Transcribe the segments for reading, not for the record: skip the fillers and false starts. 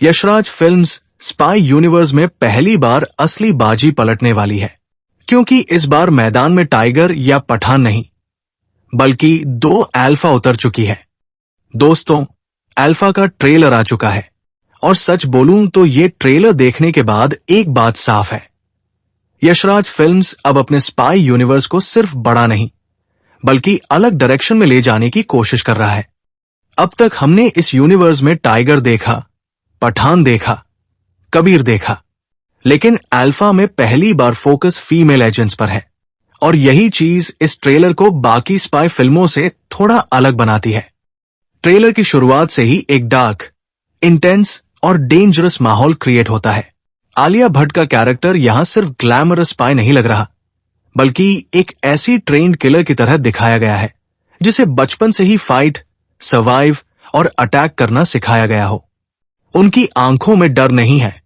Yashraj films spy universe में पहली बार असली बाजी पलटने वाली है, क्योंकि इस बार मैदान में टाइगर या पठान नहीं, बल्कि 2 अल्फा उतर चुकी है। दोस्तों, अल्फा का ट्रेलर आ चुका है और सच बोलूं तो ये ट्रेलर देखने के बाद एक बात साफ है, यशराज फिल्म्स अब अपने स्पाई यूनिवर्स को सिर्फ बड़ा नहीं बल्कि अलग डायरेक्शन में ले जाने की कोशिश कर रहा है। अब तक हमने इस यूनिवर्स में टाइगर देखा, पठान देखा, कबीर देखा, लेकिन अल्फा में पहली बार फोकस फीमेल एजेंट्स पर है और यही चीज इस ट्रेलर को बाकी स्पाई फिल्मों से थोड़ा अलग बनाती है। ट्रेलर की शुरुआत से ही एक डार्क, इंटेंस और डेंजरस माहौल क्रिएट होता है। आलिया भट्ट का कैरेक्टर यहां सिर्फ ग्लैमरस स्पाई नहीं लग रहा, बल्कि एक ऐसी ट्रेन्ड किलर की तरह दिखाया गया है जिसे बचपन से ही फाइट, सर्वाइव और अटैक करना सिखाया गया हो। उनकी आंखों में डर नहीं है,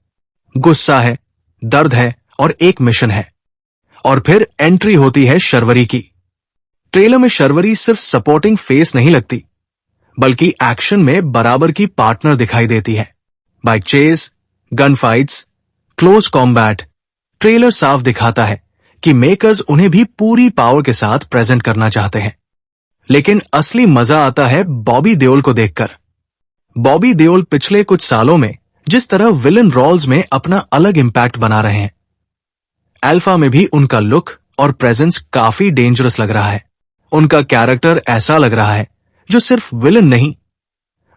गुस्सा है, दर्द है और एक मिशन है। और फिर एंट्री होती है शर्वरी की। ट्रेलर में शर्वरी सिर्फ सपोर्टिंग फेस नहीं लगती, बल्कि एक्शन में बराबर की पार्टनर दिखाई देती है। Bike chase, gun fights, close combat, trailer साफ दिखाता है कि मेकर्स उन्हें भी पूरी पावर के साथ प्रेजेंट करना चाहते हैं। लेकिन असली मजा आता है बॉबी देओल को देखकर। बॉबी देओल पिछले कुछ सालों में जिस तरह विलन रोल्स में अपना अलग इंपैक्ट बना रहे हैं, अल्फा में भी उनका लुक और प्रेजेंस काफी डेंजरस लग रहा है। उनका कैरेक्टर ऐसा लग रहा है जो सिर्फ विलन नहीं,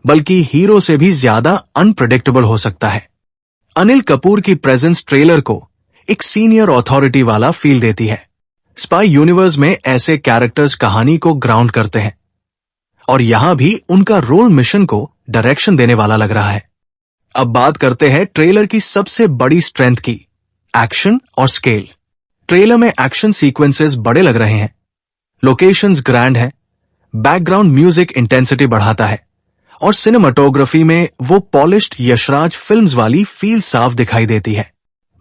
बल्कि हीरो से भी ज्यादा अनप्रेडिक्टेबल हो सकता है। अनिल कपूर की प्रेजेंस ट्रेलर को एक सीनियर अथॉरिटी वाला फील देती है। स्पाई यूनिवर्स में ऐसे कैरेक्टर्स कहानी को ग्राउंड करते हैं और यहां भी उनका रोल मिशन को डायरेक्शन देने वाला लग रहा है। अब बात करते हैं ट्रेलर की सबसे बड़ी स्ट्रेंथ की, एक्शन और स्केल। ट्रेलर में एक्शन सीक्वेंसेस बड़े लग रहे हैं, लोकेशंस ग्रैंड है, बैकग्राउंड म्यूजिक इंटेंसिटी बढ़ाता है और सिनेमाटोग्राफी में वो पॉलिश्ड यशराज फिल्म्स वाली फील साफ दिखाई देती है।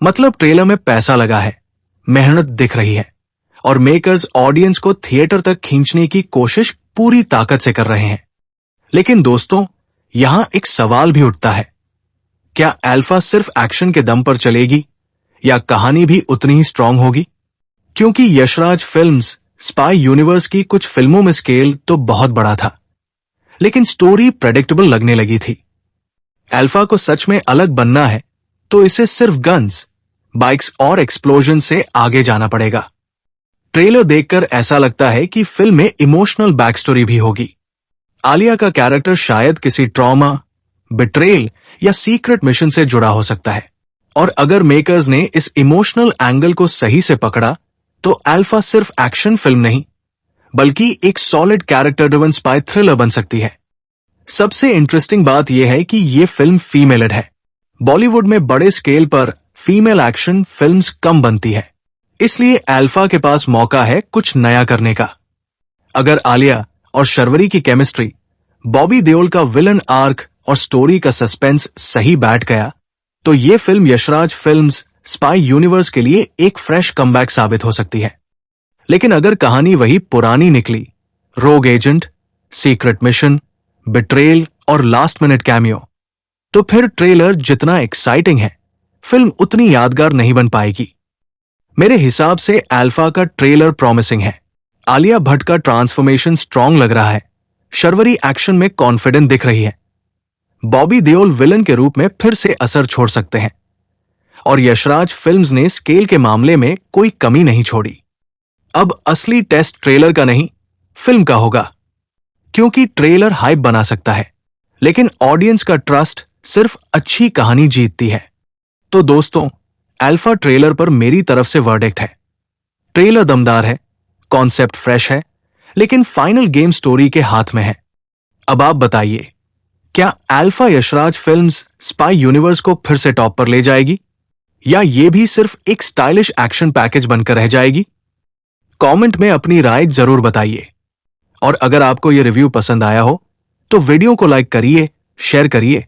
मतलब ट्रेलर में पैसा लगा है, मेहनत दिख रही है और मेकर्स ऑडियंस को थिएटर तक खींचने की कोशिश पूरी ताकत से कर रहे हैं। लेकिन दोस्तों, यहां एक सवाल भी उठता है, क्या अल्फा सिर्फ एक्शन के दम पर चलेगी या कहानी भी उतनी ही स्ट्रांग होगी? क्योंकि यशराज फिल्म्स स्पाई यूनिवर्स की कुछ फिल्मों में स्केल तो बहुत बड़ा था, लेकिन स्टोरी प्रेडिक्टेबल लगने लगी थी। अल्फा को सच में अलग बनना है तो इसे सिर्फ गन्स, बाइक्स और एक्सप्लोजन से आगे जाना पड़ेगा। ट्रेलर देखकर ऐसा लगता है कि फिल्म में इमोशनल बैक स्टोरी भी होगी। आलिया का कैरेक्टर शायद किसी ट्रॉमा, बिट्रेल या सीक्रेट मिशन से जुड़ा हो सकता है, और अगर मेकर्स ने इस इमोशनल एंगल को सही से पकड़ा तो अल्फा सिर्फ एक्शन फिल्म नहीं, बल्कि एक solid character driven spy thriller बन सकती है। सबसे इंटरेस्टिंग बात यह है कि यह फिल्म फीमेल है। बॉलीवुड में बड़े स्केल पर फीमेल एक्शन फिल्म्स कम बनती है, इसलिए अल्फा के पास मौका है कुछ नया करने का। अगर आलिया और शर्वरी की केमिस्ट्री, बॉबी देओल का विलन आर्क और स्टोरी का सस्पेंस सही बैठ गया तो ये film Yashraj films spy universe के लिए एक फ्रेश कमबैक साबित हो सकती है। लेकिन अगर कहानी वही पुरानी निकली, रोग एजेंट, सीक्रेट मिशन, बिट्रेल और लास्ट मिनट कैमियो, तो फिर ट्रेलर जितना एक्साइटिंग है, फिल्म उतनी यादगार नहीं बन पाएगी। मेरे हिसाब से अल्फा का ट्रेलर प्रॉमिसिंग है। आलिया भट्ट का ट्रांसफॉर्मेशन स्ट्रांग लग रहा है, शर्वरी एक्शन में कॉन्फिडेंट दिख रही है, बॉबी देओल विलन के रूप में फिर से असर छोड़ सकते हैं और यशराज फिल्म्स ने स्केल के मामले में कोई कमी नहीं छोड़ी। अब असली टेस्ट ट्रेलर का नहीं, फिल्म का होगा, क्योंकि ट्रेलर हाइप बना सकता है, लेकिन ऑडियंस का ट्रस्ट सिर्फ अच्छी कहानी जीतती है। तो दोस्तों, अल्फा ट्रेलर पर मेरी तरफ से वर्डिक्ट है। ट्रेलर दमदार है, कॉन्सेप्ट फ्रेश है, लेकिन फाइनल गेम स्टोरी के हाथ में है। अब आप बताइए, क्या alpha Yashraj films spy universe को फिर से टॉप पर ले जाएगी या ये भी सिर्फ एक स्टाइलिश एक्शन पैकेज बनकर रह जाएगी? कमेंट में अपनी राय जरूर बताइए और अगर आपको ये रिव्यू पसंद आया हो तो वीडियो को लाइक करिए, शेयर करिए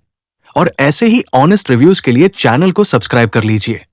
और ऐसे ही ऑनेस्ट रिव्यूज के लिए चैनल को सब्सक्राइब कर लीजिए।